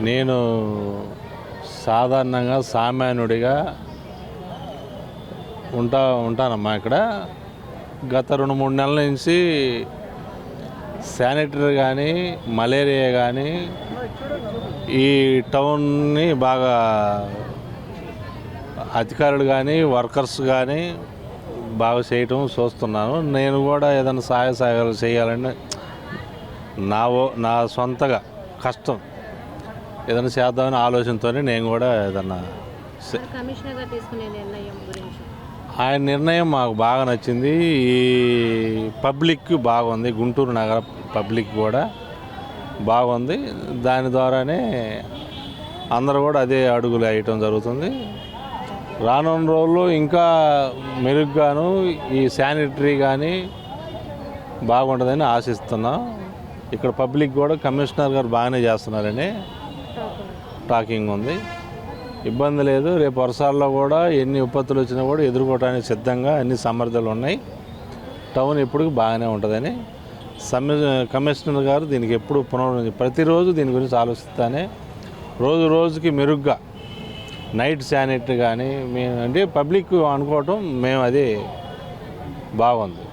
నేను సాధారణంగా సామాన్యుడిగా ఉంటానమ్మా. ఇక్కడ గత 2-3 నెలల నుంచి శానిటరీ కానీ మలేరియా కానీ ఈ టౌన్ని బాగా అధికారులు కానీ వర్కర్స్ కానీ బాగా చేయటం చూస్తున్నాను. నేను కూడా ఏదైనా సహాయాలు చేయాలని నా సొంతగా కష్టం ఏదైనా చేద్దామని ఆలోచనతోనే నేను కూడా ఏదన్నా ఆయన నిర్ణయం మాకు బాగా నచ్చింది. ఈ పబ్లిక్ బాగుంది, గుంటూరు నగర పబ్లిక్ కూడా బాగుంది. దాని ద్వారానే అందరూ కూడా అదే అడుగులు వేయటం జరుగుతుంది. రానున్న రోజుల్లో ఇంకా మెరుగ్గాను ఈ శానిటరీ కానీ బాగుంటుందని ఆశిస్తున్నాం. ఇక్కడ పబ్లిక్ కూడా కమిషనర్ గారు బాగానే చేస్తున్నారని టాకింగ్ ఉంది. ఇబ్బంది లేదు. రేపు వర్షాల్లో కూడా ఎన్ని విపత్తులు వచ్చినా కూడా ఎదుర్కోవడానికి సిద్ధంగా అన్ని సమర్థులు ఉన్నాయి. టౌన్ ఎప్పుడు బాగానే ఉంటుందని కమిషనర్ గారు దీనికి ఎప్పుడు ప్రతిరోజు దీని గురించి ఆలోచిస్తానే రోజుకి మెరుగ్గా నైట్ శానిటరీ కానీ మేము అంటే పబ్లిక్ అనుకోవటం మేము అది బాగుంది.